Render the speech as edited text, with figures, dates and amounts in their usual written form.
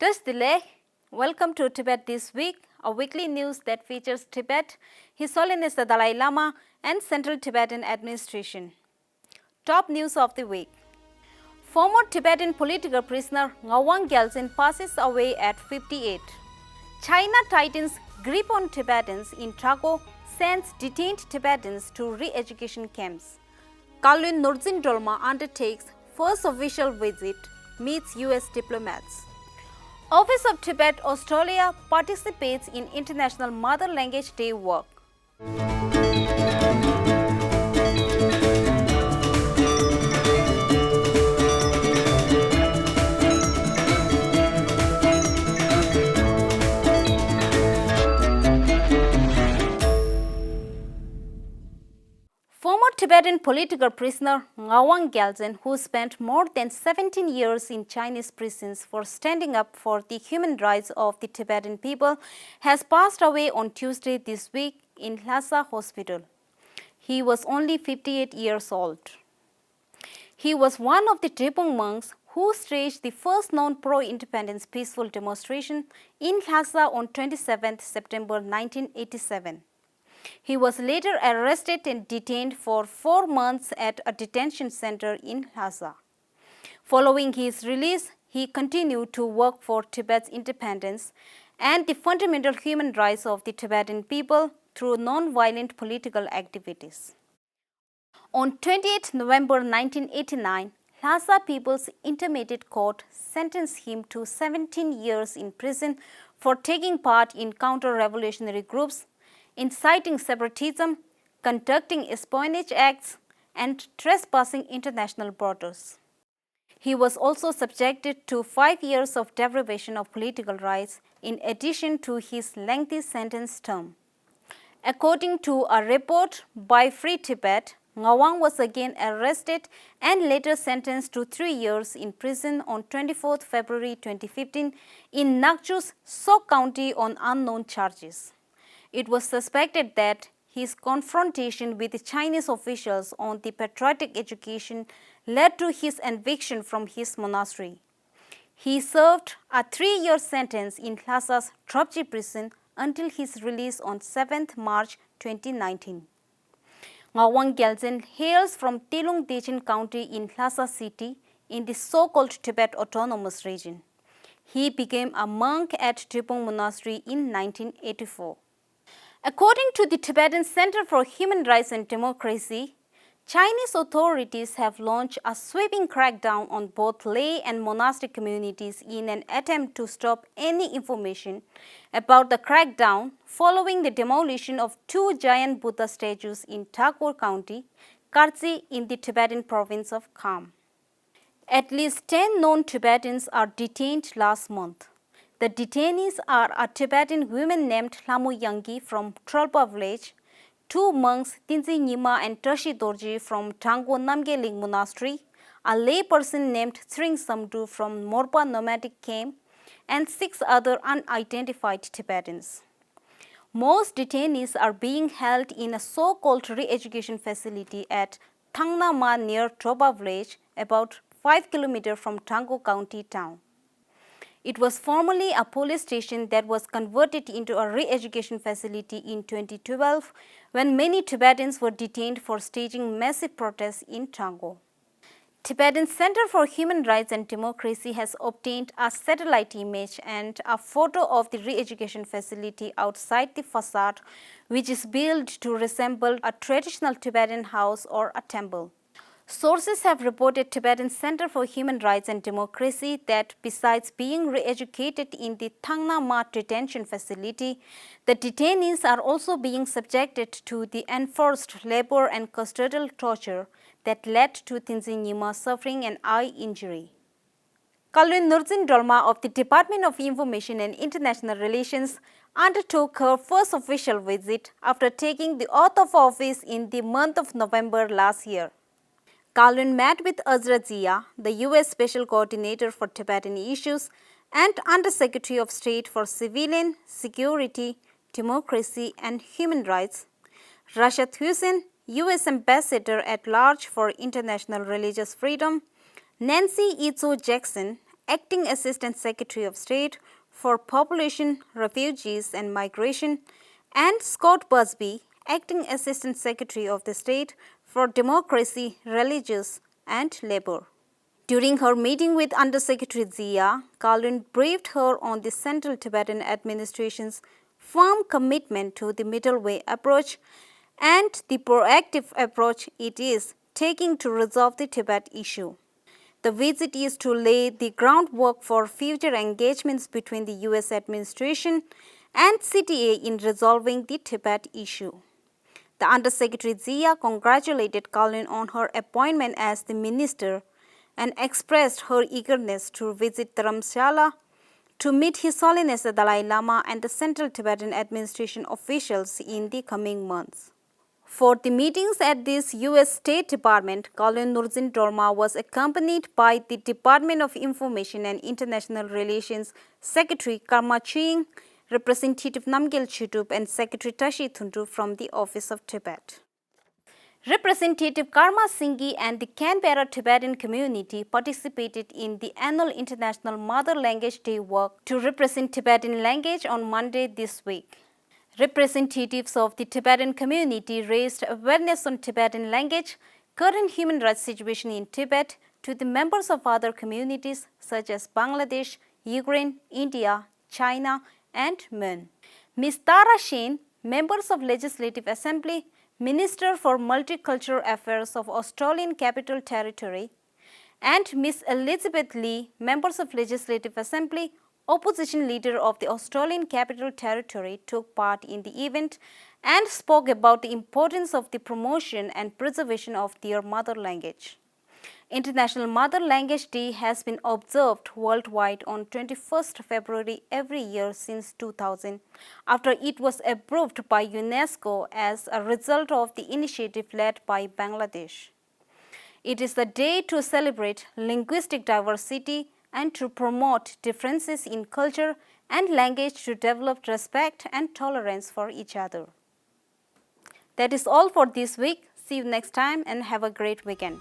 Touch the leg. Welcome to Tibet This Week, a weekly news that features Tibet, His Holiness the Dalai Lama, and Central Tibetan Administration. Top news of the week. Former Tibetan political prisoner Ngawang Gyaltsen passes away at 58. China tightens grip on Tibetans in Drakgo, sends detained Tibetans to re-education camps. Kalon Norzin Dolma undertakes first official visit, meets US diplomats. Office of Tibet Australia participates in International Mother Language Day work. Former Tibetan political prisoner Ngawang Gelsen, who spent more than 17 years in Chinese prisons for standing up for the human rights of the Tibetan people, has passed away on Tuesday this week in Lhasa Hospital. He was only 58 years old. He was one of the Tibetan monks who staged the first known pro-independence peaceful demonstration in Lhasa on 27 September 1987. He was later arrested and detained for 4 months at a detention center in Lhasa. Following his release, he continued to work for Tibet's independence and the fundamental human rights of the Tibetan people through non-violent political activities. On 28 November 1989, Lhasa People's Intermediate Court sentenced him to 17 years in prison for taking part in counter-revolutionary groups, inciting separatism, conducting espionage acts, and trespassing international borders. He was also subjected to 5 years of deprivation of political rights in addition to his lengthy sentence term. According to a report by Free Tibet, Ngawang was again arrested and later sentenced to 3 years in prison on 24 February 2015 in Nakchu's Sok County on unknown charges. It was suspected that his confrontation with the Chinese officials on the patriotic education led to his eviction from his monastery. He served a 3-year sentence in Lhasa's Drakgo prison until his release on 7 March 2019. Ngawang Gelsen hails from Detained County in Lhasa city in the so-called Tibet Autonomous Region. He became a monk at Tibetan Monastery in 1984. According to the Tibetan Center for Human Rights and Democracy, Chinese authorities have launched a sweeping crackdown on both lay and monastic communities in an attempt to stop any information about the crackdown following the demolition of 2 giant Buddha statues in Drakgo County, Gyaltsen in the Tibetan province of Kham. At least 10 known Tibetans are detained last month. The detainees are a Tibetan woman named Lamu Yangi from Trolpa village, 2 monks Tinzi Nyima and Tashi Dorji from Drakgo Namgeling Monastery, a layperson named Tsring Samdu from Morpa nomadic camp, and 6 other unidentified Tibetans. Most detainees are being held in a so-called re-education facility at Thangna Ma near Trolpa village, about 5 km from Drakgo County town. It was formerly a police station that was converted into a re-education facility in 2012 when many Tibetans were detained for staging massive protests in Drakgo. Tibetan Center for Human Rights and Democracy has obtained a satellite image and a photo of the re-education facility outside the facade, which is built to resemble a traditional Tibetan house or a temple. Sources have reported Tibetan Center for Human Rights and Democracy that besides being re-educated in the Thangna Ma detention facility, the detainees are also being subjected to the enforced labor and custodial torture that led to Tenzin Nyima suffering an eye injury. Kalon Norzin Dolma of the Department of Information and International Relations undertook her first official visit after taking the oath of office in the month of November last year. Kalon met with Azra Zia, the U.S. Special Coordinator for Tibetan Issues and Undersecretary of State for Civilian, Security, Democracy and Human Rights, Rashad Hussain, U.S. Ambassador at Large for International Religious Freedom, Nancy Izzo Jackson, Acting Assistant Secretary of State for Population, Refugees and Migration, and Scott Busby, Acting Assistant Secretary of the State for Democracy, Religious and Labor. During her meeting with Undersecretary Zia, Kalon briefed her on the Central Tibetan Administration's firm commitment to the middle way approach and the proactive approach it is taking to resolve the Tibet issue. The visit is to lay the groundwork for future engagements between the U.S. administration and CTA in resolving the Tibet issue. The Undersecretary Zia congratulated Kalon on her appointment as the minister and expressed her eagerness to visit Dharamshala to meet His Holiness the Dalai Lama and the Central Tibetan Administration officials in the coming months. For the meetings at this U.S. State Department, Kalon Norzin Dolma was accompanied by the Department of Information and International Relations Secretary Karma Ching, Representative Namgyal Chutup and Secretary Tashi Thundu from the Office of Tibet. Representative Karma Singhi and the Canberra Tibetan community participated in the annual International Mother Language Day walk to represent Tibetan language on Monday this week. Representatives of the Tibetan community raised awareness on Tibetan language, current human rights situation in Tibet to the members of other communities such as Bangladesh, Ukraine, India, China and Myanmar. Ms. Tara Shane, members of Legislative Assembly, Minister for Multicultural Affairs of Australian Capital Territory, and Ms. Elizabeth Lee, members of Legislative Assembly, Opposition Leader of the Australian Capital Territory, took part in the event and spoke about the importance of the promotion and preservation of their mother language. International Mother Language Day has been observed worldwide on 21st February every year since 2000, after it was approved by UNESCO as a result of the initiative led by Bangladesh. It is the day to celebrate linguistic diversity and to promote differences in culture and language to develop respect and tolerance for each other. That is all for this week. See you next time and have a great weekend.